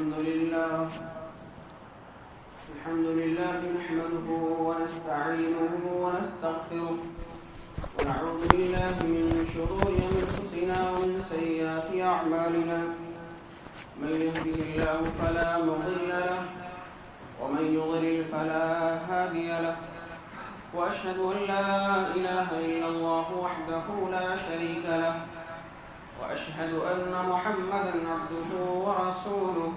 الحمد لله نحمده ونستعينه ونستغفره ونعوذ بالله من شرور أنفسنا ومن سيئات أعمالنا من يهده الله فلا مضل له ومن يضلل فلا هادي له وأشهد أن لا إله إلا الله وحده لا شريك له وأشهد أن محمدًا عبده ورسوله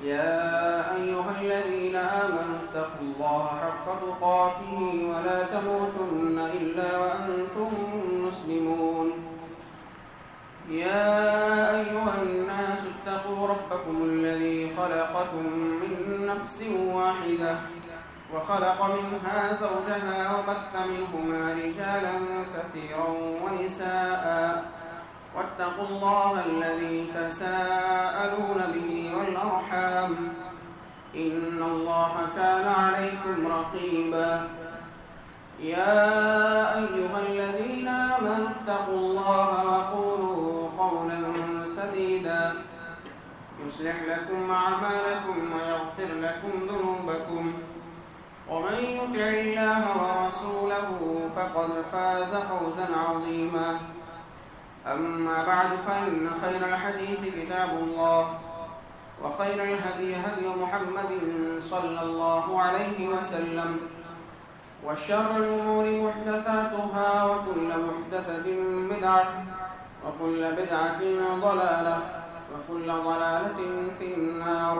يا أيها الذين آمنوا اتقوا الله حق تقاته ولا تموتن إلا وأنتم مسلمون يا أيها الناس اتقوا ربكم الذي خلقكم من نفس واحدة وخلق منها زوجها وبث منهما رجالا كثيرا ونساء واتقوا الله الذي تساءلون به والأرحام إن الله كان عليكم رقيبا يا أيها الذين آمنوا اتقوا الله وقولوا قولا سديدا يصلح لكم أعمالكم ويغفر لكم ذنوبكم ومن يطع الله ورسوله فقد فاز فوزا عظيما أما بعد فإن خير الحديث كتاب الله وخير الهدي هدي محمد صلى الله عليه وسلم وشر الأمور محدثاتها وكل محدثة بدعة وكل بدعة ضلالة وكل ضلالة في النار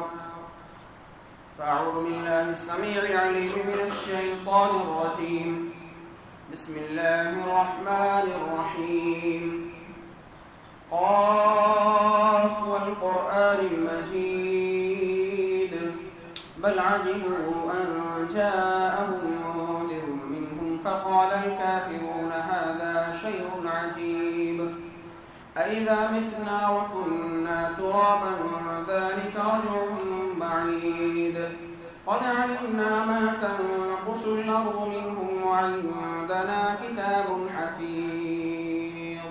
فأعوذ بالله السميع العليم من الشيطان الرجيم بسم الله الرحمن الرحيم قاف والقرآن المجيد بل عجبوا أن جاءهم منذر منهم فقال الكافرون هذا شيء عجيب أئذا متنا وكنا ترابا ذلك رجع بعيد قد علمنا ما تنقص الأرض منهم وعندنا كتاب حفيظ.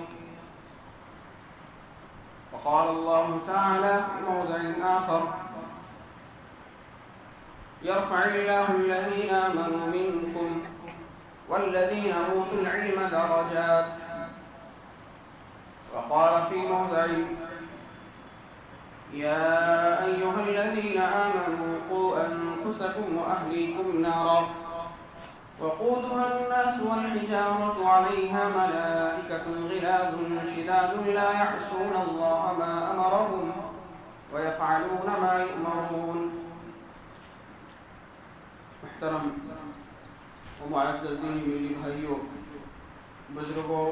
وقال الله تعالى في موضع آخر يرفع الله الذين آمنوا منكم والذين أوتوا العلم درجات. وقال في موضع يا أيها الذين آمنوا قوا أنفسكم وأهليكم نارا وقودها الناس والحجارة عليها ملائكة غلاظ شداد لا يعصون الله ما أمرهم ويفعلون ما يؤمرون. محترم و معزز دینی ملی بھائیوں، بزرگوں،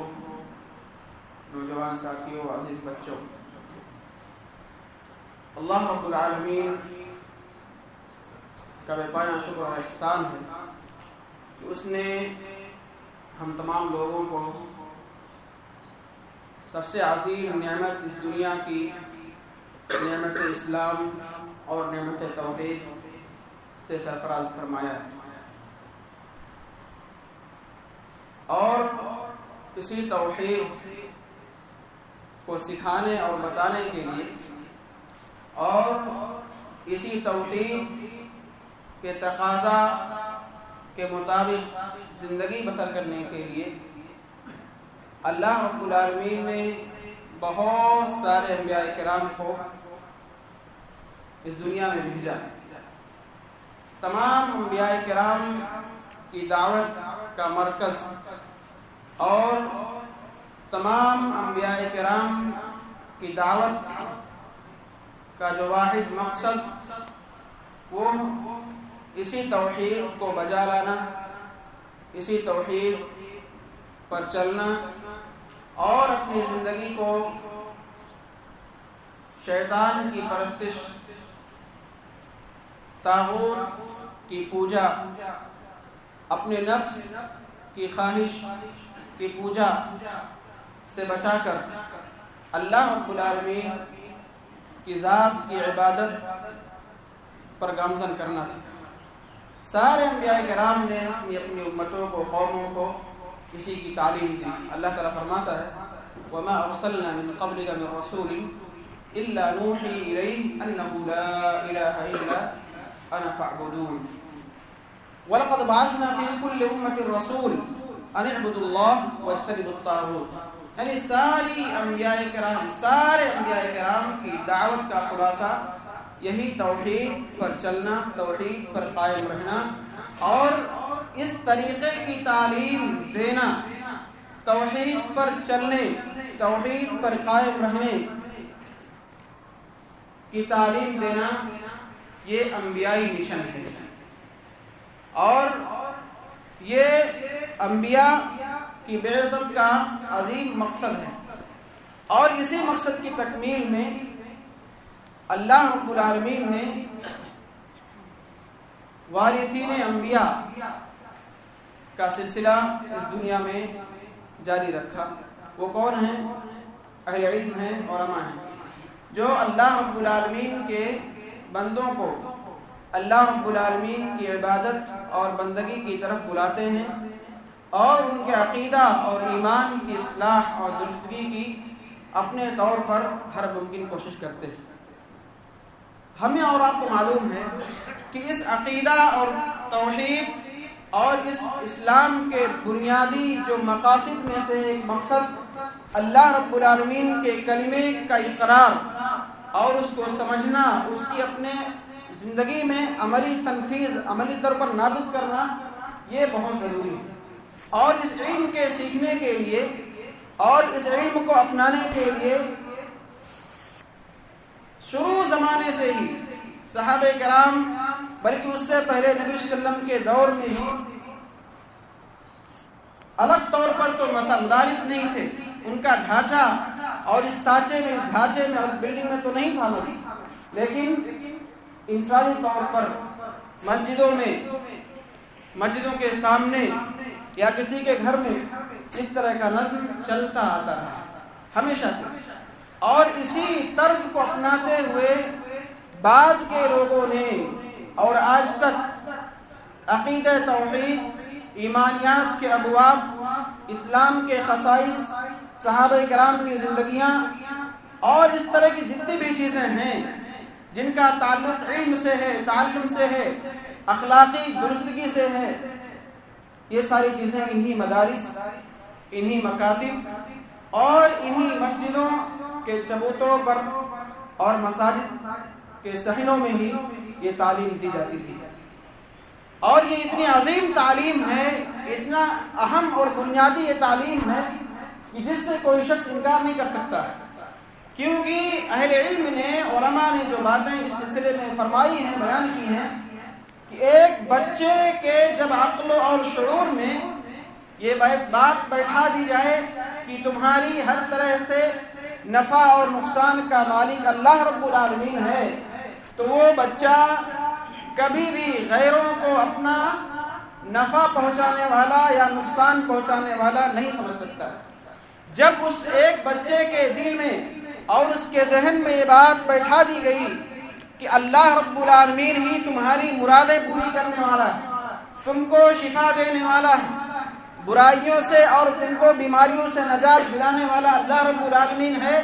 نوجوان ساتھیوں، عزیز بچوں، اللہ رب العالمین کا بے پایہ شکر اور احسان ہے کہ اس نے ہم تمام لوگوں کو سب سے عظیم نعمت اس دنیا کی نعمت اسلام اور نعمت توحید سے سرفراز فرمایا ہے، اور اسی توحید کو سکھانے اور بتانے کے لیے اور اسی توحید کے تقاضا کے مطابق زندگی بسر کرنے کے لیے اللہ رب العالمین نے بہت سارے انبیاء کرام کو اس دنیا میں بھیجا ہے۔ تمام انبیاء کرام کی دعوت کا مرکز اور تمام انبیاء کرام کی دعوت کا جو واحد مقصد وہ اسی توحید کو بجا لانا، اسی توحید پر چلنا اور اپنی زندگی کو شیطان کی پرستش، طاغوت کی پوجا، اپنے نفس کی خواہش کی پوجا سے بچا کر اللہ رب العالمین کی ذات کی عبادت پر گامزن کرنا تھا۔ سارے انبیاء کرام نے اپنی اپنی امتوں کو، قوموں کو اسی کی تعلیم دی۔ اللہ تعالیٰ فرماتا ہے وَمَا أَرْسَلْنَا مِن قَبْلِكَ مِن رَّسُولٍ إلا نوحي إليه أنه لا إله إلا أنا فاعبدون ولقد بعثنا في كل أمة رسول أن اعبدوا الله واجتنبوا الطاغوت. یعنی سارے انبیاء کرام کی دعوت کا خلاصہ یہی توحید پر چلنا، توحید پر قائم رہنا اور اس طریقے کی تعلیم دینا، توحید پر چلنے، توحید پر قائم رہنے کی تعلیم دینا، یہ انبیائی مشن ہے اور یہ انبیاء کی بعثت کا عظیم مقصد ہے. اور اسی مقصد کی تکمیل میں اللہ رب العالمین نے وارثین انبیاء کا سلسلہ اس دنیا میں جاری رکھا. وہ کون ہیں؟ اہل علم ہیں، علماء ہیں، جو اللہ رب العالمین کے بندوں کو اللہ رب العالمین کی عبادت اور بندگی کی طرف بلاتے ہیں اور ان کے عقیدہ اور ایمان کی اصلاح اور درستگی کی اپنے طور پر ہر ممکن کوشش کرتے ہیں. ہمیں اور آپ کو معلوم ہے کہ اس عقیدہ اور توحید اور اس اسلام کے بنیادی جو مقاصد میں سے ایک مقصد اللہ رب العالمین کے کلمے کا اقرار اور اس کو سمجھنا، اس کی اپنے زندگی میں عملی تنفیذ، عملی طور پر نافذ کرنا، یہ بہت ضروری ہے. اور اس علم کے سیکھنے کے لیے اور اس علم کو اپنانے کے لیے شروع زمانے سے ہی صحابہ کرام، بلکہ اس سے پہلے نبی صلی اللہ علیہ وسلم کے دور میں ہی الگ طور پر تو مدارس نہیں تھے. ان کا ڈھانچہ اور اس ڈھانچے میں اور اس بلڈنگ میں تو نہیں تھا، لیکن انفرادی طور پر مسجدوں کے سامنے یا کسی کے گھر میں اس طرح کا نظم چلتا آتا رہا ہمیشہ سے. اور اسی طرز کو اپناتے ہوئے بعد کے لوگوں نے اور آج تک عقیدہ توحید، ایمانیات کے ابواب، اسلام کے خصائص، صحابہ کرام کی زندگیاں اور اس طرح کی جتنی بھی چیزیں ہیں جن کا تعلق علم سے ہے، تعلم سے ہے، اخلاقی درستگی سے ہے، یہ ساری چیزیں انہی مدارس، انہی مکاتب اور انہی مسجدوں کے چبوتروں پر اور مساجد کے صحنوں میں ہی یہ تعلیم دی جاتی تھی. اور یہ اتنی عظیم تعلیم ہے، اتنا اہم اور بنیادی یہ تعلیم ہے کہ جس سے کوئی شخص انکار نہیں کر سکتا، کیونکہ اہل علم نے، علماء نے جو باتیں اس سلسلے میں فرمائی ہیں، بیان کی ہیں کہ ایک بچے کے جب عقل اور شعور میں یہ بات بیٹھا دی جائے کہ تمہاری ہر طرح سے نفع اور نقصان کا مالک اللہ رب العالمین ہے، تو وہ بچہ کبھی بھی غیروں کو اپنا نفع پہنچانے والا یا نقصان پہنچانے والا نہیں سمجھ سکتا. جب اس ایک بچے کے دل میں اور اس کے ذہن میں یہ بات بیٹھا دی گئی کہ اللہ رب العالمین ہی تمہاری مرادیں پوری کرنے والا ہے، تم کو شفا دینے والا ہے، برائیوں سے اور تم کو بیماریوں سے نجات دلانے والا اللہ رب العالمین ہے،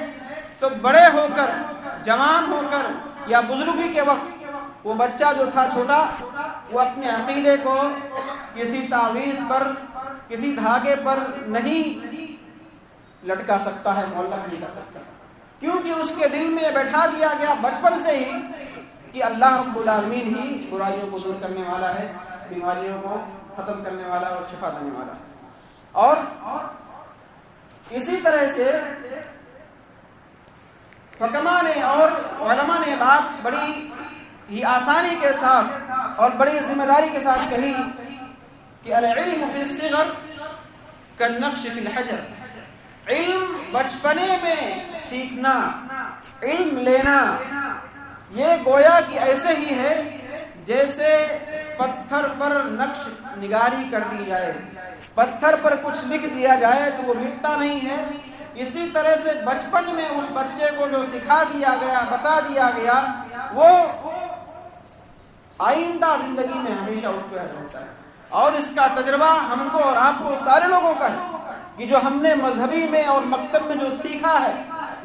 تو بڑے ہو کر، جوان ہو کر یا بزرگی کے وقت وہ بچہ جو تھا چھوٹا، وہ اپنے عقیدے کو کسی تعویذ پر، کسی دھاگے پر نہیں لٹکا سکتا ہے، معلق نہیں کر سکتا، کیونکہ اس کے دل میں بیٹھا دیا گیا بچپن سے ہی کہ اللہ رب العالمین ہی برائیوں کو دور کرنے والا ہے، بیماریوں کو ختم کرنے والا اور شفا دینے والا ہے. اور اسی طرح سے حکماء نے اور علماء نے بات بڑی ہی آسانی کے ساتھ اور بڑی ذمہ داری کے ساتھ کہی کہ العلم فی الصغر کالنقش فی الحجر. علم بچپنے میں سیکھنا، علم لینا، یہ گویا کہ ایسے ہی ہے جیسے پتھر پر نقش نگاری کر دی جائے، پتھر پر کچھ لکھ دیا جائے تو وہ مٹتا نہیں ہے. اسی طرح سے بچپن میں اس بچے کو جو سکھا دیا گیا، بتا دیا گیا، وہ آئندہ زندگی میں ہمیشہ اس کو یاد رہتا ہے. اور اس کا تجربہ ہم کو اور آپ کو سارے لوگوں کا ہے کہ جو ہم نے مذہبی میں اور مکتب میں جو سیکھا ہے،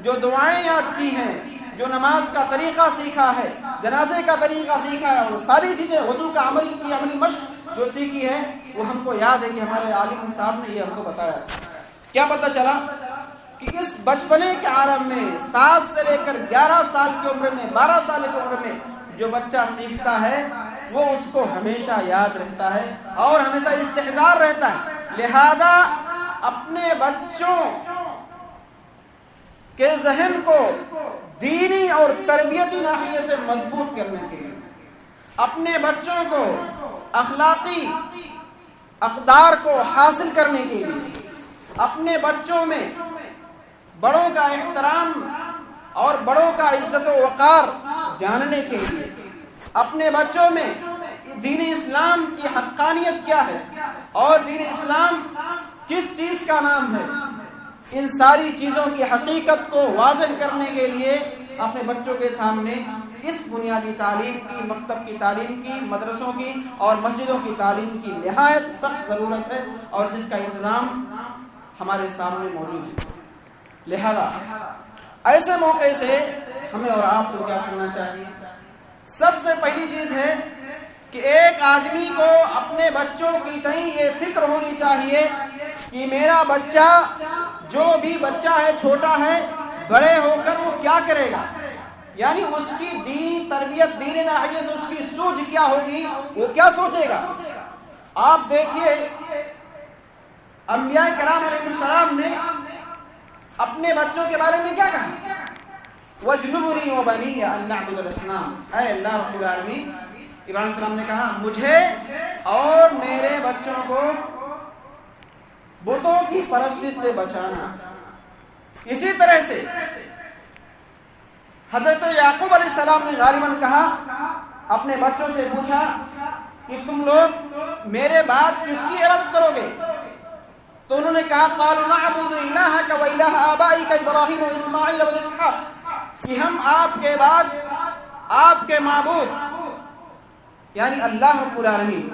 جو دعائیں یاد کی ہیں، جو نماز کا طریقہ سیکھا ہے، جنازے کا طریقہ سیکھا ہے، اور ساری چیزیں وضو کا عملی مشق جو سیکھی ہے، وہ ہم کو یاد ہے کہ ہمارے عالم صاحب نے یہ ہم کو بتایا۔ کیا پتہ چلا کہ اس بچپنے کے عالم میں 7 سے لے کر 11 سال کی عمر میں، 12 سال کی عمر میں جو بچہ سیکھتا ہے وہ اس کو ہمیشہ یاد رہتا ہے اور ہمیشہ استحضار رہتا ہے۔ لہذا اپنے بچوں کے ذہن کو دینی اور تربیتی ناحیے سے مضبوط کرنے کے لیے، اپنے بچوں کو اخلاقی اقدار کو حاصل کرنے کے لیے، اپنے بچوں میں بڑوں کا احترام اور بڑوں کا عزت و وقار جاننے کے لیے، اپنے بچوں میں دین اسلام کی حقانیت کیا ہے اور دین اسلام کس چیز کا نام ہے، ان ساری چیزوں کی حقیقت کو واضح کرنے کے لیے اپنے بچوں کے سامنے اس بنیادی تعلیم کی، مکتب کی تعلیم کی، مدرسوں کی اور مسجدوں کی تعلیم کی نہایت سخت ضرورت ہے، اور جس کا انتظام ہمارے سامنے موجود ہے۔ لہذا ایسے موقع سے ہمیں اور آپ کو کیا کرنا چاہیے؟ سب سے پہلی چیز ہے کہ ایک آدمی کو اپنے بچوں کی تئیں یہ فکر ہونی چاہیے کہ میرا بچہ، جو بھی بچہ ہے، چھوٹا ہے، بڑے ہو کر وہ کیا کرے گا، یعنی اس کی دینی تربیت، دینی ناحیے سے اس کی سوچ کیا ہوگی، وہ کیا سوچے گا۔ آپ دیکھیے انبیاء کرام علیہ السلام نے اپنے بچوں کے بارے میں کیا کہا؟ وَاجْنُبْنِي وَبَنِيَّ أَن نَعْبُدَ الْأَصْنَامَ، اے اللہ رب العالمین، ابراہیم علیہ السلام نے کہا مجھے اور میرے بچوں کو بتوں کی پرستش سے بچانا۔ اسی طرح سے حضرت یعقوب علیہ السلام نے غالباً کہا، اپنے بچوں سے پوچھا کہ تم لوگ میرے بعد کس کی عبادت کرو گے؟ تو انہوں نے کہا قالوا نعبد الہک و الہ آبائک ابراہیم و اسماعیل و اسحاق، کہ ہم آپ کے بعد آپ کے معبود یعنی اللہ رب العالمین،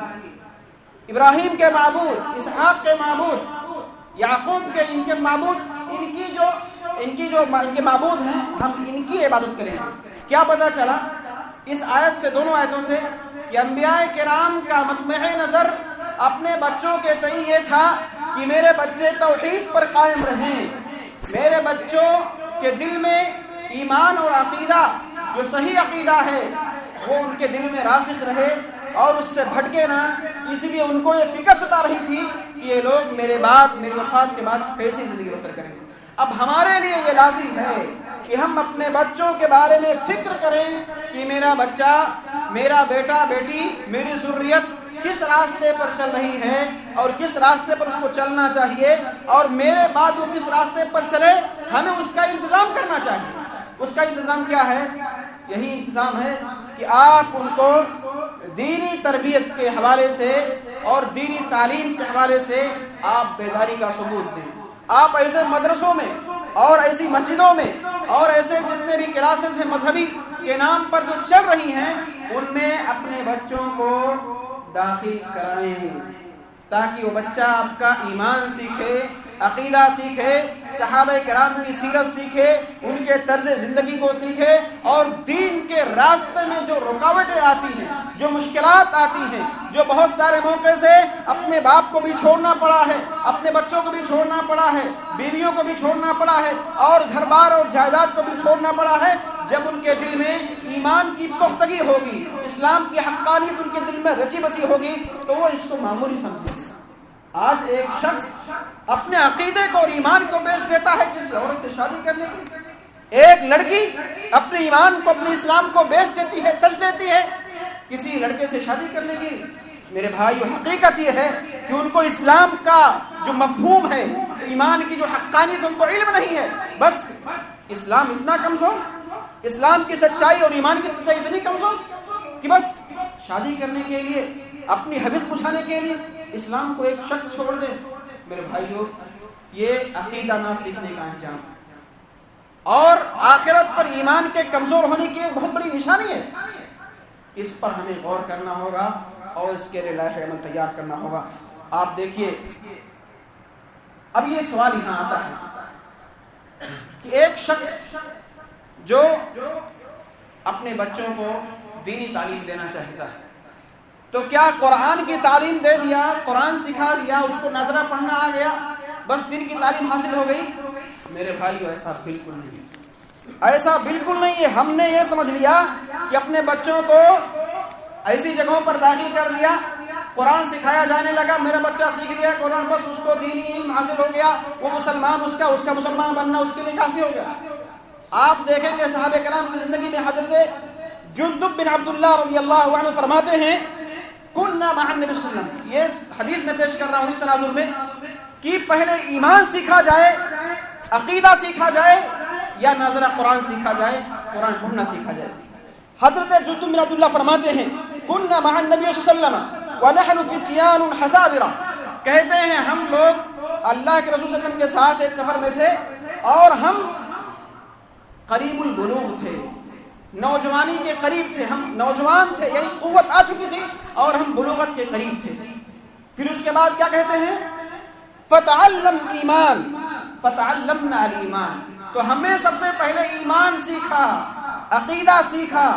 ابراہیم کے معبود، اسحاق کے معبود، یعقوب کے ان کے معبود، ان کے معبود ہیں، ہم ان کی عبادت کریں گے۔ کیا پتہ چلا اس آیت سے، دونوں آیتوں سے، کہ انبیاء کرام کا مطمع نظر اپنے بچوں کے تئیں یہ تھا کہ میرے بچے توحید پر قائم رہیں، میرے بچوں کے دل میں ایمان اور عقیدہ، جو صحیح عقیدہ ہے، وہ ان کے دل میں راسخ رہے اور اس سے بھٹکے نہ۔ اس لیے ان کو یہ فکر ستا رہی تھی کہ یہ لوگ میرے بعد، میری وفات کے بعد کیسی زندگی بسر کریں گے۔ اب ہمارے لیے یہ لازم ہے کہ ہم اپنے بچوں کے بارے میں فکر کریں کہ میرا بچہ، میرا بیٹا بیٹی، میری ذریت کس راستے پر چل رہی ہے اور کس راستے پر اس کو چلنا چاہیے، اور میرے بعد وہ کس راستے پر چلے، ہمیں اس کا انتظام کرنا چاہیے۔ اس کا انتظام کیا ہے؟ یہی انتظام ہے کہ آپ ان کو دینی تربیت کے حوالے سے اور دینی تعلیم کے حوالے سے آپ بیداری کا ثبوت دیں۔ آپ ایسے مدرسوں میں اور ایسی مسجدوں میں اور ایسے جتنے بھی کلاسز ہیں مذہبی کے نام پر جو چل رہی ہیں، ان میں اپنے بچوں کو داخل کرائیں تاکہ وہ بچہ آپ کا ایمان سیکھے، عقیدہ سیکھے، صحابہ کرام کی سیرت سیکھے، ان کے طرز زندگی کو سیکھے، اور دین کے راستے میں جو رکاوٹیں آتی ہیں، جو مشکلات آتی ہیں، جو بہت سارے موقع سے اپنے باپ کو بھی چھوڑنا پڑا ہے، اپنے بچوں کو بھی چھوڑنا پڑا ہے، بیویوں کو بھی چھوڑنا پڑا ہے، اور گھر بار اور جائیداد کو بھی چھوڑنا پڑا ہے، جب ان کے دل میں ایمان کی پختگی ہوگی، اسلام کی حقانیت ان کے دل میں رچی بسی ہوگی، تو وہ اس کو معمولی سمجھیں گے۔ آج ایک شخص اپنے عقیدے کو اور ایمان کو بیچ دیتا ہے کسی عورت سے شادی کرنے کی، ایک لڑکی اپنے ایمان کو، اپنے اسلام کو بیچ دیتی ہے، تج دیتی ہے کسی لڑکے سے شادی کرنے کی۔ میرے بھائیو، حقیقت یہ ہے کہ ان کو اسلام کا جو مفہوم ہے، ایمان کی جو حقانیت، ان کو علم نہیں ہے۔ بس اسلام اتنا کمزور، اسلام کی سچائی اور ایمان کی سچائی اتنی کمزور کہ بس شادی کرنے کے لیے، اپنی حوث بجھانے کے لیے اسلام کو ایک شخص چھوڑ دے۔ میرے بھائیو، یہ عقیدہ نہ سیکھنے کا انجام اور آخرت پر ایمان کے کمزور ہونے کی ایک بہت بڑی نشانی ہے۔ اس پر ہمیں غور کرنا ہوگا اور اس کے لیے لائحہ عمل تیار کرنا ہوگا۔ آپ دیکھیے، اب یہ ایک سوال یہاں آتا ہے کہ ایک شخص جو اپنے بچوں کو دینی تعلیم دینا چاہتا ہے تو کیا قرآن کی تعلیم دے دیا, قرآن سکھا دیا, اس کو نظرہ پڑھنا آ گیا, بس دین کی تعلیم حاصل ہو گئی؟ میرے بھائیو ایسا بالکل نہیں, ایسا بالکل نہیں ہے. ہم نے یہ سمجھ لیا کہ اپنے بچوں کو ایسی جگہوں پر داخل کر دیا, قرآن سکھایا جانے لگا, میرا بچہ سیکھ لیا قرآن, بس اس کو دینی علم حاصل ہو گیا, وہ مسلمان, اس کا مسلمان بننا اس کے لیے کافی ہو گیا. آپ دیکھیں گے صحابہ کرام کی زندگی میں حضرت جندب بن عبداللہ رضی اللہ عنہ فرماتے ہیں کننا مع النبی صلی اللہ علیہ وسلم, یہ حدیث میں پیش کر رہا ہوں اس تناظر میں, کہ پہلے ایمان سیکھا جائے, عقیدہ سیکھا جائے, یا ناظرہ قرآن سیکھا جائے, قرآن پڑھنا سیکھا جائے. حضرت جندب بن عبداللہ فرماتے ہیں کننا مع النبی صلی اللہ علیہ وسلم ونحن فتیان حسابرہ, کہتے ہیں ہم لوگ اللہ کے رسول صلی اللہ علیہ وسلم کے ساتھ ایک سفر میں تھے اور ہم قریب البلوغ تھے, نوجوانی کے قریب تھے, ہم نوجوان تھے, یعنی قوت آ چکی تھی اور ہم بلوغت کے قریب تھے. پھر اس کے بعد کیا کہتے ہیں فتعلمنا الایمان, تو ہمیں سب سے پہلے ایمان سیکھا, عقیدہ سیکھا,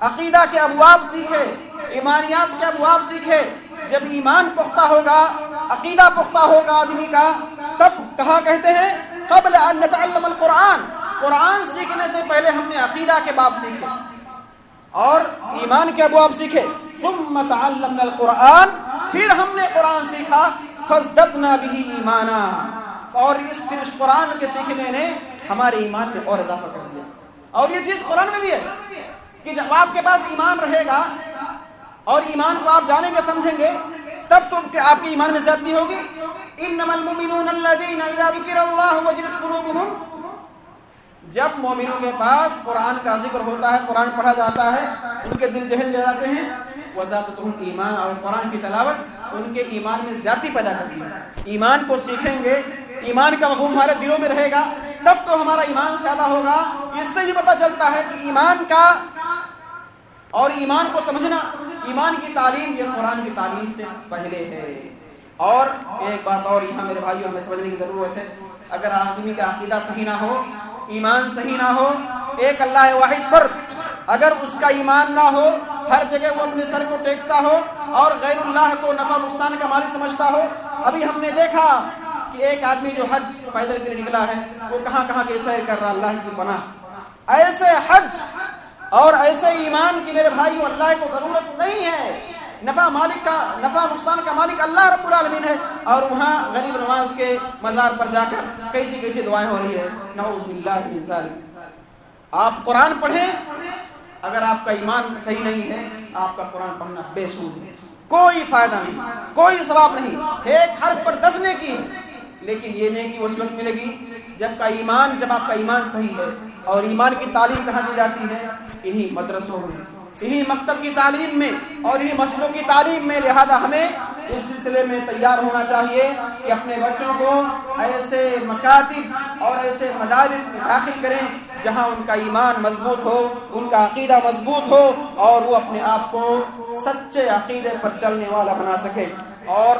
عقیدہ کے ابواب سیکھے, ایمانیات کے ابواب سیکھے. جب ایمان پختہ ہوگا, عقیدہ پختہ ہوگا آدمی کا, تب کہا کہتے ہیں قبل ان نتعلم القرآن, قرآن سیکھنے سے پہلے ہم نے عقیدہ کے باب سیکھے اور ایمان کے ابواب سیکھے. ثم تعلمنا القرآن, پھر ہم نے قرآن سیکھا, فازددنا به ایمانا, اور اس قرآن کے سیکھنے نے ہمارے ایمان میں اور اضافہ کر دیا. اور یہ چیز قرآن میں بھی ہے کہ جب آپ کے پاس ایمان رہے گا اور ایمان کو آپ جانیں گے, سمجھیں گے, تب تو آپ کے ایمان میں زیادتی ہوگی. انما المؤمنون الذين اذا ذكر الله وجلت قلوبهم, جب مومنوں کے پاس قرآن کا ذکر ہوتا ہے, قرآن پڑھا جاتا ہے, ان کے دل جہل جاتے ہیں. وزادتهم ایمان, اور قرآن کی تلاوت ان کے ایمان میں زیادتی پیدا کرتی ہے. ایمان کو سیکھیں گے, ایمان کا مفہوم ہمارے دلوں میں رہے گا, تب تو ہمارا ایمان زیادہ ہوگا. اس سے بھی پتہ چلتا ہے کہ ایمان کا اور ایمان کو سمجھنا, ایمان کی تعلیم یہ قرآن کی تعلیم سے پہلے ہے. اور ایک بات اور یہاں میرے بھائیوں ہمیں سمجھنے کی ضرورت ہے, اگر آدمی کا عقیدہ صحیح نہ ہو, ایمان صحیح نہ ہو, ایک اللہ واحد پر اگر اس کا ایمان نہ ہو, ہر جگہ وہ اپنے سر کو ٹیکتا ہو اور غیر اللہ کو نفع نقصان کا مالک سمجھتا ہو. ابھی ہم نے دیکھا کہ ایک آدمی جو حج پیدل کے لیے نکلا ہے, وہ کہاں کہاں کے سیر کر رہا, اللہ کی پناہ. ایسے حج اور ایسے ایمان کی میرے بھائی اللہ کو ضرورت نہیں ہے. نفع نقصان کا مالک اللہ رب العالمین ہے, اور وہاں غریب نواز کے مزار پر جا کر کیسی دعائیں ہو رہی ہے. نعوذ باللہ من ذالک. آپ قرآن پڑھیں, اگر آپ کا ایمان صحیح نہیں ہے, آپ کا قرآن پڑھنا بے سود ہے, کوئی فائدہ نہیں, کوئی ثواب نہیں. ایک حرف پر 10 نیکی ہے, لیکن یہ نیکی اس وقت ملے گی جب آپ کا ایمان صحیح ہے. اور ایمان کی تعلیم کہاں دی جاتی ہے؟ انہی مدرسوں میں, انہی مکتب کی تعلیم میں اور انہی مسجدوں کی تعلیم میں. لہذا ہمیں اس سلسلے میں تیار ہونا چاہیے کہ اپنے بچوں کو ایسے مکاتب اور ایسے مدارس میں داخل کریں جہاں ان کا ایمان مضبوط ہو, ان کا عقیدہ مضبوط ہو, اور وہ اپنے آپ کو سچے عقیدے پر چلنے والا بنا سکے. اور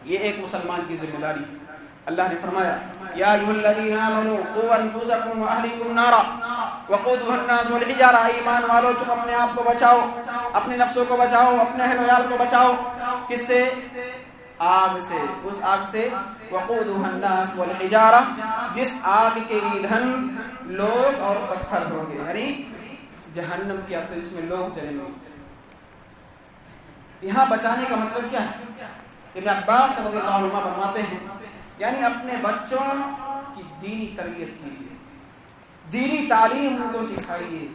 یہ ایک مسلمان کی ذمہ داری ہے. اللہ نے فرمایا یا ایھا الذین آمنوا قوا انفسکم واہلیکم نارا وقودها الناس والحجارہ, ایمان والو تم اپنے آپ کو بچاؤ, اپنے نفسوں کو بچاؤ, اپنے اہل و عیال کو بچاؤ. کس سے؟ آگ سے, اس آگ سے. وقودها الناس والحجارہ, جس آگ کے ایندھن لوگ اور پتھر ہوں گے, یعنی جہنم کی آگ جس میں لوگ جلیں گے. یہاں بچانے کا مطلب کیا ہے؟ ابن عباس رضی اللہ عنہ فرماتے ہیں یعنی اپنے بچوں کی دینی تربیت کیجیے, دینی تعلیم ان کو سکھائیے,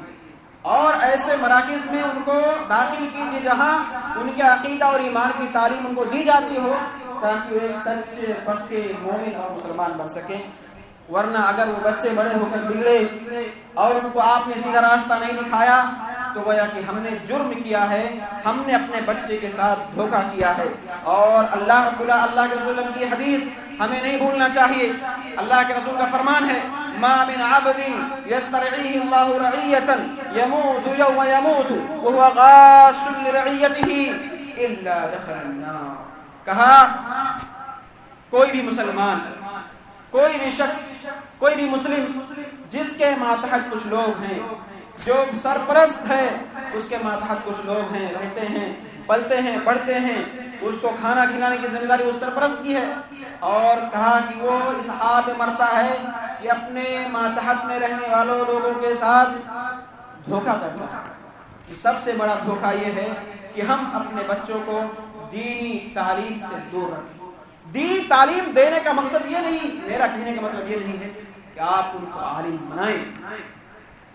اور ایسے مراکز میں ان کو داخل کیجیے جہاں ان کے عقیدہ اور ایمان کی تعلیم ان کو دی جاتی ہو, تاکہ وہ ایک سچے پکے مومن اور مسلمان بن سکیں. ورنہ اگر وہ بچے بڑے ہو کر بگڑے اور ان کو آپ نے سیدھا راستہ نہیں دکھایا, تو گویا کہ ہم نے جرم کیا ہے, ہم نے اپنے بچے کے ساتھ دھوکہ کیا ہے. اور اللہ کے رسول کی حدیث ہمیں نہیں بھولنا چاہیے. اللہ کے رسول کا فرمان ہے ما من عبد يسترعيه الله رعية يموت يوم يموت وهو غاش لرعيته الا دخل النار. کہا کوئی بھی مسلمان کوئی بھی شخص، کوئی بھی مسلم جس کے ماتحت کچھ لوگ ہیں، جو سرپرست ہے اس کے ماتحت کچھ لوگ ہیں، رہتے ہیں، پلتے ہیں، پڑھتے ہیں، اس کو کھانا کھلانے کی ذمہ داری اس سرپرست کی ہے، اور کہا کہ وہ اس حال میں مرتا ہے کہ اپنے ماتحت میں رہنے والوں لوگوں کے ساتھ دھوکہ کرتا ہے۔ سب سے بڑا دھوکہ یہ ہے کہ ہم اپنے بچوں کو دینی تعلیم سے دور رکھیں۔ دینی تعلیم دینے کا مقصد یہ نہیں، میرا کہنے کا مطلب یہ نہیں ہے کہ آپ ان کو عالم بنائیں،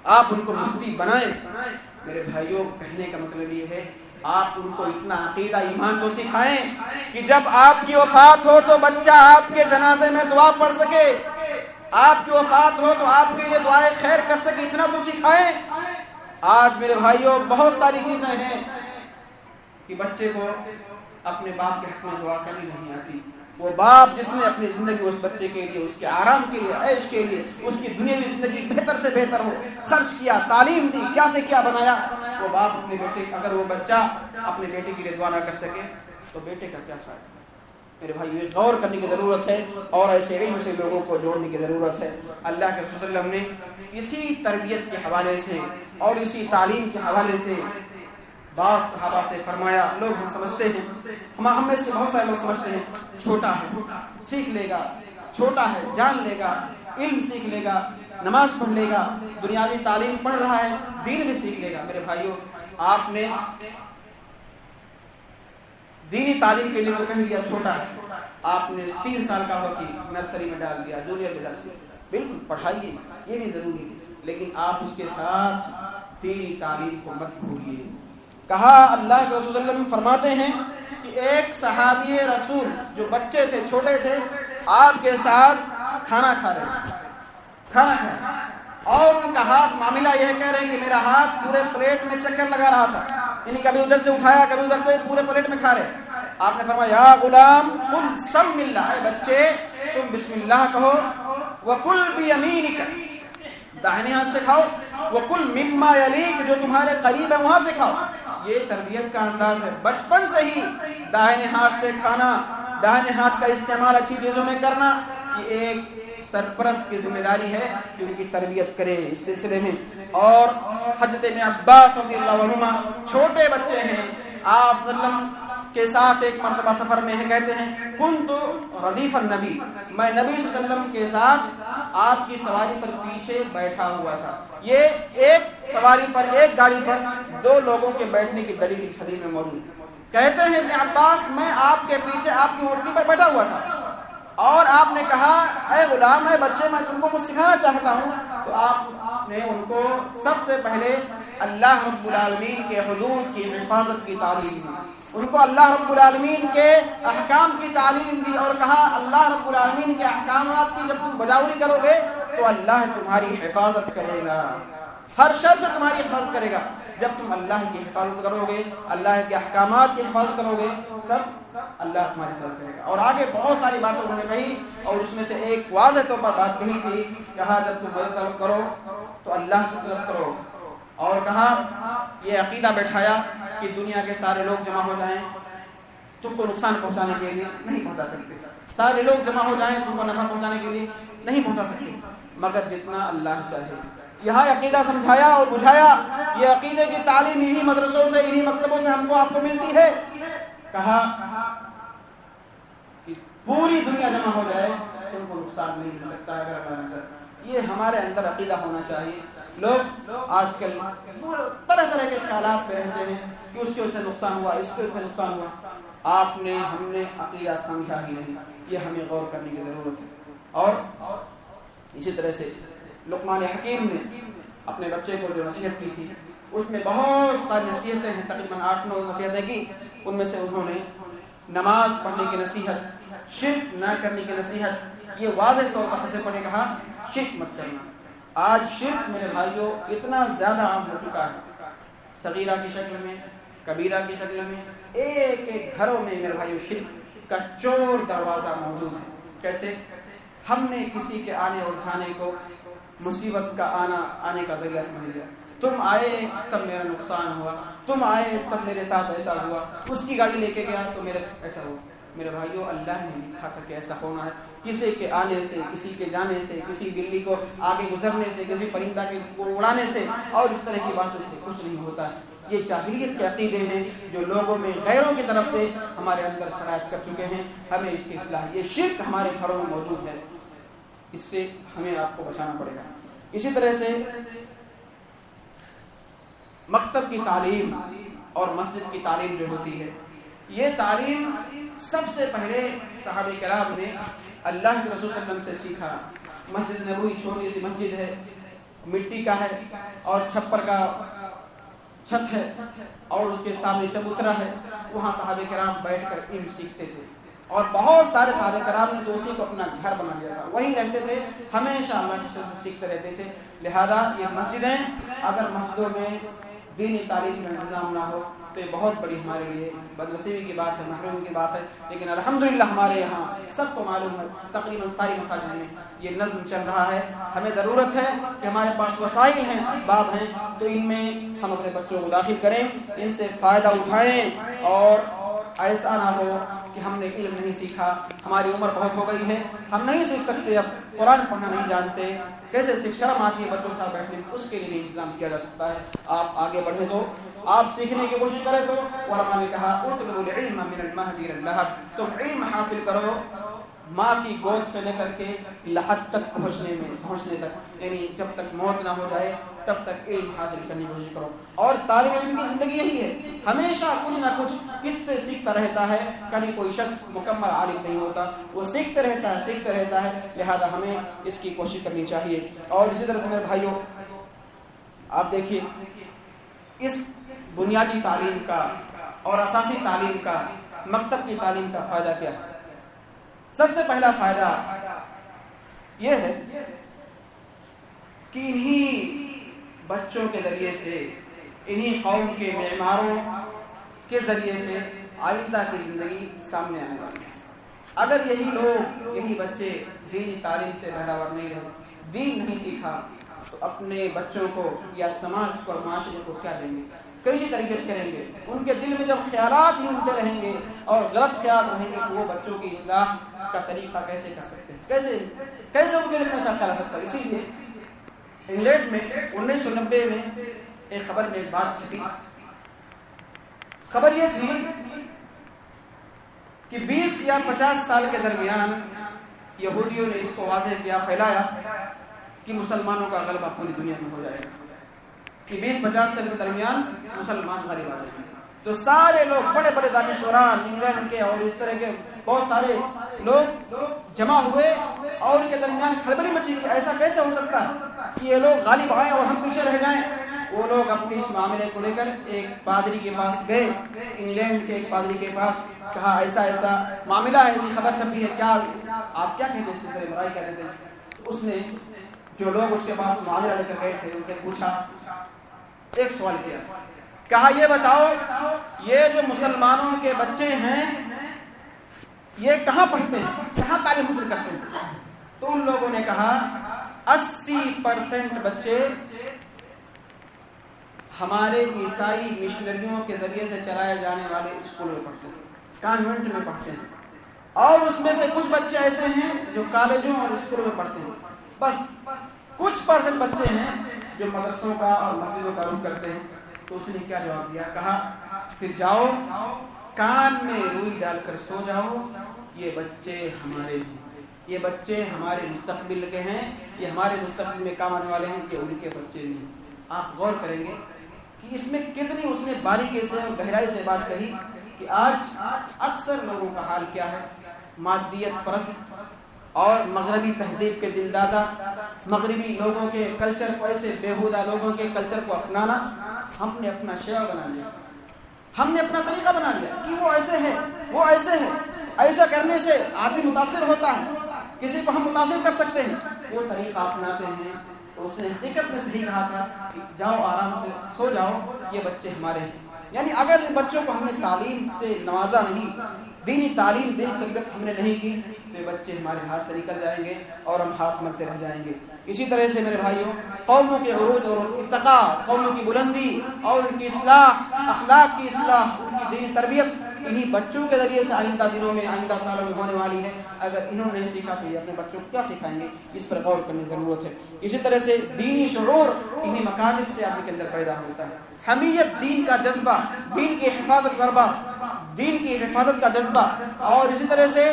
آپ ان کو مفتی بنائیں۔ میرے بھائیوں، کہنے کا مطلب یہ ہے آپ ان کو اتنا عقیدہ ایمان کو سکھائیں کہ جب آپ کی وفات ہو تو بچہ آپ کے جنازے میں دعا پڑھ سکے، آپ کی وفات ہو تو آپ کے لیے دعائیں خیر کر سکے، اتنا تو سکھائیں۔ آج میرے بھائیوں بہت ساری چیزیں ہیں کہ بچے کو اپنے باپ کے حق میں دعا کرنی نہیں آتی۔ وہ باپ جس نے اپنی زندگی اس بچے کے لیے، اس کے آرام کے لیے، عیش کے لیے، اس کی دنیاوی زندگی بہتر سے بہتر ہو، خرچ کیا، تعلیم دی، کیا سے کیا بنایا، وہ باپ اپنے بیٹے، اگر وہ بچہ اپنے بیٹے کے لیے دعا نہ کر سکے تو بیٹے کا کیا چھاڑے۔ میرے بھائی، یہ غور کرنے کی ضرورت ہے اور ایسے علم سے لوگوں کو جوڑنے کی ضرورت ہے۔ اللہ کے رسول صلی اللہ علیہ وسلم نے اسی تربیت کے حوالے سے اور اسی تعلیم کے حوالے سے بعض صحابہ سے فرمایا، لوگ ہم سمجھتے ہیں، ہم میں سے بہت سارے لوگ سمجھتے ہیں چھوٹا ہے سیکھ لے گا، چھوٹا ہے جان لے گا، علم سیکھ لے گا، نماز پڑھ لے گا، دنیاوی تعلیم پڑھ رہا ہے، دین بھی سیکھ لے گا۔ میرے بھائیوں، آپ نے دینی تعلیم کے لیے تو کہہ دیا چھوٹا ہے، آپ نے 3 سال کا ہو کہ نرسری میں ڈال دیا، جونیئر میں ڈال دیا، بالکل پڑھائیے، یہ بھی ضروری ہے، لیکن آپ اس کے ساتھ دینی تعلیم کو مت بھولیے۔ کہا، اللہ کے رسول صلی اللہ علیہ وسلم فرماتے ہیں کہ ایک صحابی رسول جو بچے تھے، چھوٹے تھے، آپ کے ساتھ کھانا کھا رہے اور ان کا ہاتھ، معاملہ یہ کہہ رہے ہیں کہ میرا ہاتھ پورے پلیٹ میں چکر لگا رہا تھا، یعنی کبھی ادھر سے اٹھایا، کبھی ادھر سے، پورے پلیٹ میں کھا رہے۔ آپ نے فرمایا، یا غلام قل سم اللہ، اے بچے تم بسم اللہ کہو، وکل بیمینک، داہنے ہاتھ سے کھاؤ، وکل مما یلیک، جو تمہارے قریب ہے وہاں سے کھاؤ۔ یہ تربیت کا انداز ہے، بچپن سے ہی داہنے ہاتھ سے کھانا، داہنے ہاتھ کا استعمال اچھی چیزوں میں کرنا، یہ ایک سرپرست کی ذمہ داری ہے کہ ان کی تربیت کرے اس سلسلے میں۔ اور حضرت ابن عباس رضی اللہ عنہما چھوٹے بچے ہیں، آپ صلی اللہ علیہ وسلم کے ساتھ ایک مرتبہ سفر میں ہیں، کہتے ہیں کنت ردیف النبی، میں نبی صلی اللہ علیہ وسلم کے ساتھ آپ کی سواری پر پیچھے بیٹھا ہوا تھا۔ یہ ایک سواری پر، ایک گاڑی پر 2 لوگوں کے بیٹھنے کی دلیل اس حدیث میں موجود ہے۔ کہتے ہیں ابن عباس، میں آپ کے پیچھے آپ کی اونٹنی پر بیٹھا ہوا تھا اور آپ نے کہا، اے غلام، اے بچے، میں تم کو کچھ سکھانا چاہتا ہوں۔ تو آپ نے ان کو سب سے پہلے اللہ رب العالمین کے حدود کی حفاظت کی تعلیم دی، ان کو اللہ رب العالمین کے احکام کی تعلیم دی اور کہا، اللہ رب العالمین کے احکامات کی جب تم بجاوری کرو گے تو اللہ تمہاری حفاظت کرے گا، ہر شر سے تمہاری حفاظت کرے گا۔ جب تم اللہ کی حفاظت کرو گے، اللہ کے احکامات کی حفاظت کرو گے، تب اللہ تمہاری حفاظت کرے گا۔ اور آگے بہت ساری باتیں انہوں نے کہی، اور اس میں سے ایک واضح طور پر بات کہی تھی، کہا جب تم مدد طلب کرو تو اللہ سے طلب کرو، اور کہا یہ عقیدہ بیٹھایا کہ دنیا کے سارے لوگ جمع ہو جائیں تم کو نقصان پہنچانے کے لیے نہیں پہنچا سکتے، سارے لوگ جمع ہو جائیں تم کو نفع پہنچانے کے لیے نہیں پہنچا سکتے، مگر جتنا اللہ چاہے۔ یہاں عقیدہ سمجھایا اور بجھایا، یہ عقیدے کی تعلیم انہی مدرسوں سے، انہی مکتبوں سے ہم کو آپ کو ملتی ہے۔ کہا کہ پوری دنیا جمع ہو جائے تم کو نقصان نہیں مل سکتا اگر اللہ نہ چاہے۔ یہ ہمارے اندر عقیدہ ہونا چاہیے۔ لوگ آج کل طرح طرح کے خیالات پہ رہتے ہیں کہ اس کی وجہ سے نقصان ہوا، اس کی وجہ سے نقصان ہوا۔ آپ نے، ہم نے عقیدہ سمجھا ہی نہیں، یہ ہمیں غور کرنے کی ضرورت ہے۔ اور اسی طرح سے لقمان حکیم نے اپنے بچے کو جو نصیحت کی تھی، اس میں بہت ساری نصیحتیں ہیں، تقریباً 8-9 نصیحتیں کی۔ ان میں سے انہوں نے نماز پڑھنے کی نصیحت، شرک نہ کرنے کی نصیحت، یہ واضح طور پر سب سے پہلے کہا شرک مت کرنا۔ آج شرک میرے بھائیوں اتنا زیادہ عام ہو چکا ہے، صغیرہ کی شکل میں، کبیرہ کی شکل میں، ایک ایک گھروں میں میرے بھائیوں شرک کا چور دروازہ موجود ہے۔ کیسے؟ ہم نے کسی کے آنے اور جانے کو مصیبت کا آنے کا ذریعہ سمجھ لیا۔ تم آئے تب میرا نقصان ہوا، تم آئے تب میرے ساتھ ایسا ہوا، اس کی گاڑی لے کے گیا تو میرے ایسا ہوا۔ میرے بھائیوں، اللہ نے لکھا تھا کہ ایسا ہونا ہے، کسی کے آنے سے، کسی کے جانے سے، کسی بلی کو آگے گزرنے سے، کسی پرندہ کو اڑانے سے اور اس طرح کی باتوں سے کچھ نہیں ہوتا ہے۔ یہ جاہلیت کے عقیدے ہیں جو لوگوں میں غیروں کی طرف سے ہمارے اندر سرایت کر چکے ہیں، ہمیں اس کی اصلاح، یہ شرک ہمارے گھروں میں موجود ہے، اس سے ہمیں آپ کو بچانا پڑے گا۔ اسی طرح سے مکتب کی تعلیم اور مسجد کی تعلیم جو ہوتی ہے، یہ تعلیم سب سے پہلے صحابہ کرام نے اللہ کے رسول صلی اللہ علیہ وسلم سے سیکھا۔ مسجد نبوی چھوٹی سی مسجد ہے، مٹی کا ہے اور چھپر کا چھت ہے اور اس کے سامنے چبوترا ہے، وہاں صحابہ کرام بیٹھ کر علم سیکھتے تھے، اور بہت سارے صحابہ کرام نے تو اسی کو اپنا گھر بنا لیا تھا، وہیں رہتے تھے، ہمیشہ اللہ کے سے سیکھتے رہتے تھے۔ لہذا یہ مسجدیں، اگر مسجدوں میں دینی تعلیم کا انتظام نہ ہو تو یہ بہت بڑی ہمارے لیے بدنصیبی کی بات ہے، محرومی کی بات ہے، لیکن الحمدللہ ہمارے یہاں سب کو معلوم ہے، تقریباً ساری مساجد میں یہ نظم چل رہا ہے۔ ہمیں ضرورت ہے کہ ہمارے پاس وسائل ہیں، اسباب ہیں، تو ان میں ہم اپنے بچوں کو داخل کریں، ان سے فائدہ اٹھائیں، اور ایسا نہ ہو کہ ہم نے علم نہیں سیکھا، ہماری عمر بہت ہو گئی ہے، ہم نہیں سیکھ سکتے، اب قرآن پڑھنا نہیں جانتے، کیسے شرم آتی ہے بچوں کے ساتھ بیٹھنے میں، اس کے لیے بھی انتظام کیا جا سکتا ہے۔ آپ آگے بڑھیں تو آپ سیکھنے کی کوشش کریں تو علماء نے کہا اطلبوا العلم من المهد الى اللحد، تم علم حاصل کرو ماں کی گود سے لے کر کے لحد تک پہنچنے تک، یعنی جب تک موت نہ ہو جائے تب تک علم حاصل کرنے کی کوشش کرو۔ اور طالب علم کی زندگی یہی ہے، ہمیشہ کچھ نہ کچھ کس سے سیکھتا رہتا ہے، کبھی کوئی شخص مکمل عالم نہیں ہوتا، وہ سیکھتے رہتا ہے، لہذا ہمیں اس کی کوشش کرنی چاہیے۔ اور اسی طرح سے میرے بھائیوں، آپ دیکھیے اس بنیادی تعلیم کا اور اساسی تعلیم کا، مکتب کی تعلیم کا فائدہ کیا ہے؟ سب سے پہلا فائدہ یہ ہے کہ انہی بچوں کے ذریعے سے، انہی قوم کے معماروں کے ذریعے سے آئندہ کی زندگی سامنے آنے والی ہے۔ اگر یہی لوگ، یہی بچے دینی تعلیم سے بہرہور نہیں رہے، دین نہیں سیکھا، تو اپنے بچوں کو یا سماج کو اور معاشرے کو کیا دیں گے، کیسی تربیت کریں گے؟ ان کے دل میں جب خیالات ہی الٹے رہیں گے اور غلط خیال رہیں گے تو وہ بچوں کی اصلاح کا طریقہ کیسے کر سکتے ہیں، کیسے ان کے دل میں ایسا خیال آ سکتا ہے؟ اسی لیے انگلینڈ میں 1990 میں ایک خبر میں ایک بات چھپی، خبر یہ تھی کہ 20 یا 50 سال کے درمیان یہودیوں نے اس کو واضح کیا، پھیلایا کہ مسلمانوں کا غلبہ پوری دنیا میں ہو جائے گا، کہ 20-50 سال کے درمیان مسلمان غالب آ جائیں گے۔ تو سارے لوگ، بڑے بڑے دانشوران انگلینڈ کے اور اس طرح کے بہت سارے لوگ جمع ہوئے اور ان کے درمیان کھلبلی مچی کہ ایسا کیسے ہو سکتا ہے کہ یہ لوگ غالب آئیں اور ہم پیچھے رہ جائیں۔ وہ لوگ اپنے اس معاملے کو لے کر ایک پادری کے پاس گئے، انگلینڈ کے ایک پادری کے پاس، کہا ایسا ایسا معاملہ ہے، ایسی خبر چھپی ہے، کیا آپ کیا کہتے ہیں، اس سلسلے میں رائے کیا دیتے ہیں؟ اس نے جو لوگ اس کے پاس معاملہ لے کر گئے تھے ان سے پوچھا، ایک سوال کیا، کہا یہ بتاؤ یہ جو مسلمانوں کے بچے ہیں یہ کہاں پڑھتے ہیں، کہاں تعلیم حاصل کرتے ہیں؟ تو ان لوگوں نے کہا 80% بچے ہمارے عیسائی مشنریوں کے ذریعے سے چلائے جانے والے اسکول میں پڑھتے ہیں، کانوینٹ میں پڑھتے ہیں، اور اس میں سے کچھ بچے ایسے ہیں جو کالجوں اور اسکولوں میں پڑھتے ہیں، بس کچھ % بچے ہیں جو مدرسوں کا اور مسجدوں کا رخ کرتے ہیں۔ تو اس نے کیا جواب دیا؟ کہا پھر جاؤ کان میں روئی ڈال کر سو جاؤ، یہ بچے ہمارے ہیں، یہ بچے ہمارے مستقبل کے ہیں، یہ ہمارے مستقبل میں کام آنے والے ہیں، یہ ان کے بچے نہیں۔ آپ غور کریں گے کہ اس میں کتنی اس نے باریکی سے اور گہرائی سے بات کہی کہ آج اکثر لوگوں کا حال کیا ہے، مادیت پرست اور مغربی تہذیب کے دل دادا، مغربی لوگوں کے کلچر کو، ایسے بیہودہ لوگوں کے کلچر کو اپنانا، ہم نے اپنا شیوا بنا لیا، ہم نے اپنا طریقہ بنا لیا کہ وہ ایسے ہے، وہ ایسے ہے، ایسا کرنے سے آدمی متاثر ہوتا ہے، کسی کو ہم متاثر کر سکتے ہیں، وہ طریقہ اپناتے ہیں۔ تو اس نے حقیقت میں صحیح کہا تھا کہ جاؤ آرام سے سو جاؤ، یہ بچے ہمارے ہیں۔ یعنی اگر بچوں کو ہم نے تعلیم سے نوازا نہیں، دینی تعلیم، دینی تربیت ہم نے نہیں کی، تو بچے ہمارے ہاتھ سے نکل جائیں گے اور ہم ہاتھ ملتے رہ جائیں گے۔ اسی طرح سے میرے بھائیوں، قوموں کے عروج اور ارتقاء، قوموں کی بلندی اور ان کی اصلاح، اخلاق کی اصلاح، ان کی دینی تربیت انہی بچوں کے ذریعے سے آئندہ دنوں میں آئندہ سالوں میں ہونے والی ہے. اگر انہوں نے سیکھا تو یہ اپنے بچوں کو کیا سکھائیں گے؟ اس پر غور کرنے کی ضرورت ہے. اسی طرح سے دینی شعور انہی مکاتب سے آدمی کے اندر پیدا ہوتا ہے. حمیت، دین کا جذبہ، دین کی حفاظت کا جذبہ، اور اسی طرح سے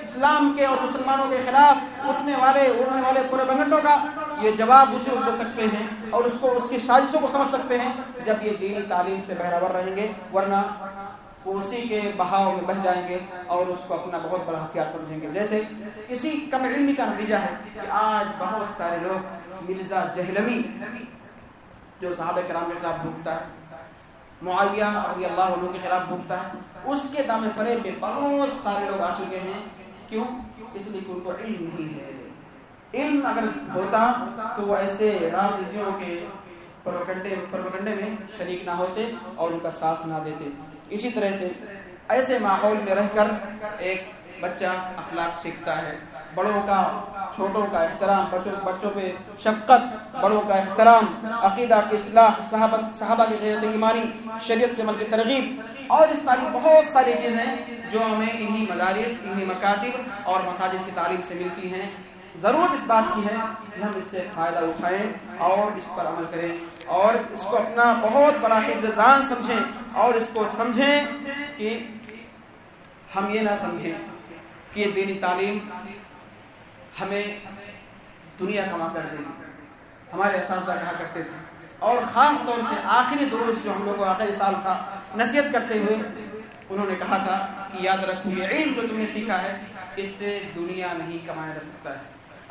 اسلام کے اور مسلمانوں کے خلاف اڑنے والے پروپیگنڈوں کا یہ جواب اسے دے سکتے ہیں اور اس کی سازشوں کو سمجھ سکتے ہیں جب یہ دینی تعلیم سے بہرور رہیں گے، ورنہ وہ اسی کے بہاؤ میں بہ جائیں گے اور اس کو اپنا بہت بڑا ہتھیار سمجھیں گے. جیسے اسی کم علمی کا نتیجہ ہے کہ آج بہت سارے لوگ مرزا جہلوی جو صحابہ کرام کے خلاف بھوکتا ہے، معاویہ رضی اللہ عنہ کے خلاف بھوکتا ہے، اس کے دامن فریب میں بہت سارے لوگ آ چکے ہیں. کیوں؟ اس لیے کہ ان کو علم نہیں ہے. علم اگر ہوتا تو وہ ایسے رافضیوں کے پروپیگنڈے میں شریک نہ ہوتے اور ان کا ساتھ نہ دیتے. اسی طرح سے ایسے ماحول میں رہ کر ایک بچہ اخلاق سیکھتا ہے، بڑوں کا چھوٹوں کا احترام، بچوں پہ شفقت، بڑوں کا احترام، عقیدہ کی اصلاح، صحابہ کی غیرت ایمانی، شریعت کے عمل کی ترغیب، اور اس طرح بہت ساری چیزیں جو ہمیں انہی مدارس، انہی مکاتب اور مساجد کی تعلیم سے ملتی ہیں. ضرورت اس بات کی ہے کہ ہم اس سے فائدہ اٹھائیں اور اس پر عمل کریں اور اس کو اپنا بہت بڑا حفظ ذہن سمجھیں اور اس کو سمجھیں کہ ہم یہ نہ سمجھیں کہ یہ دینی تعلیم ہمیں دنیا کما کر دے گی. ہمارے اساتذہ کہا کرتے تھے، اور خاص طور سے آخری دروس جو ہم لوگوں کو آخری سال تھا نصیحت کرتے ہوئے انہوں نے کہا تھا کہ یاد رکھو یہ علم جو تم نے سیکھا ہے اس سے دنیا نہیں کمایا جا سکتا ہے.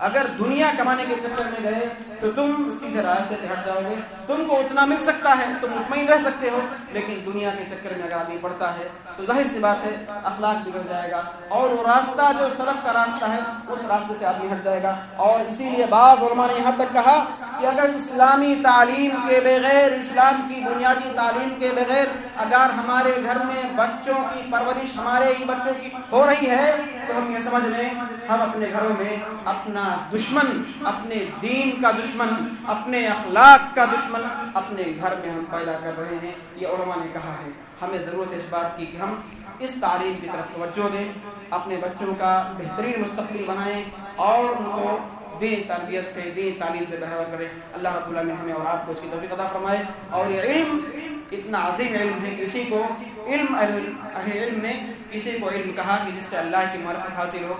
اگر دنیا کمانے کے چکر میں گئے تو تم سیدھے راستے سے ہٹ جاؤ گے. تم کو اتنا مل سکتا ہے، تم مطمئن رہ سکتے ہو، لیکن دنیا کے چکر میں اگر آدمی پڑتا ہے تو ظاہر سی بات ہے اخلاق بگڑ جائے گا اور وہ راستہ جو سلف کا راستہ ہے اس راستے سے آدمی ہٹ جائے گا. اور اسی لیے بعض علماء نے یہاں تک کہا کہ اگر اسلامی تعلیم کے بغیر، اسلام کی بنیادی تعلیم کے بغیر اگر ہمارے گھر میں بچوں کی پرورش ہمارے ہی بچوں کی ہو رہی ہے تو ہم یہ سمجھ لیں ہم اپنے گھروں میں اپنا دشمن، اپنے دین کا دشمن، اپنے اخلاق کا دشمن اپنے گھر میں ہم پیدا کر رہے ہیں. یہ علماء نے کہا ہے. ہمیں ضرورت ہے اس بات کی کہ ہم اس تعلیم کی طرف توجہ دیں، اپنے بچوں کا بہترین مستقبل بنائیں اور ان کو دین تربیت سے، دین تعلیم سے بہرور کریں. اللہ رب العالمین ہمیں اور آپ کو اس کی توفیق عطا فرمائے. اور یہ علم اتنا عظیم علم ہے کہ اسی کو اہل علم نے اسی کو علم کہا کہ جس سے اللہ کی معرفت حاصل ہو،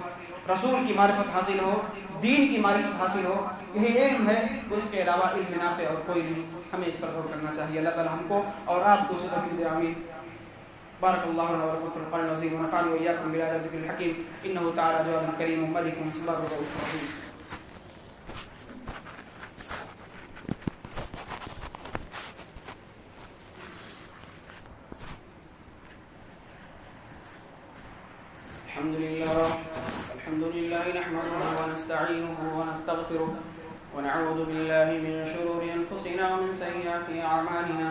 رسول کی معرفت حاصل ہو، دین کی معرفت حاصل ہو. یہی علم ہے، اس کے علاوہ علم نافع اور کوئی نہیں. ہمیں اس پر غور کرنا چاہیے. اللہ تعالی ہم کو اور آپ کو توفیق دے. آمین. بارك الله لنا ولكم في القرآن العظيم ونفعني وإياكم بالآيات والذكر الحكيم إنه تعالى جواد كريم ملك بر رؤوف رحيم. الحمد لله نحمده ونستعينه ونستغفره ونعوذ بالله من شرور أنفسنا ومن سيئات أعمالنا.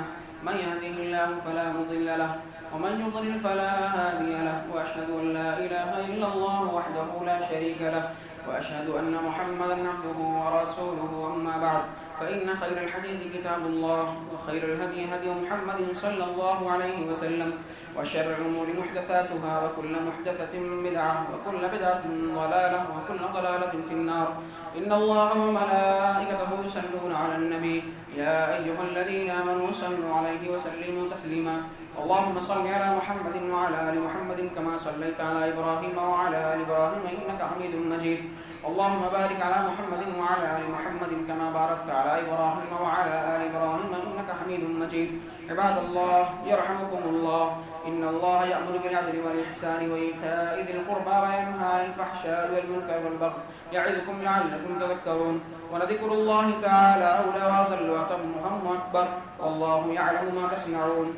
من يهده الله فلا مضل له ومن يضلل فلا هادي له وأشهد أن لا إله إلا الله وحده لا شريك له وأشهد أن محمدا عبده ورسوله. أما بعد فإن خير الحديث كتاب الله وخير الهدي هدي محمد صلى الله عليه وسلم وشر الأمور محدثاتها وكل محدثة بدعة وكل بدعة ضلالة وكل ضلالة في النار. إن الله وملائكته يصلون على النبي يا أيها الذين آمنوا صلوا عليه وسلموا تسليما. اللهم صل على محمد وعلى آل محمد كما صليت على إبراهيم وعلى آل إبراهيم إنك حميد مجيد. اللهم بارك على محمد وعلى آل محمد كما باركت على إبراهيم وعلى آل إبراهيم إنك حميد مجيد. عباد الله يرحمكم الله. إن الله يأمر بالعدل والإحسان وإيتاء ذي القربى وينهى عن الفحشاء والمنكر والبغي يعظكم لعلكم تذكرون. ولذكر الله تعالى أولى وأجل وأتم وأكبر والله يعلم ما تصنعون.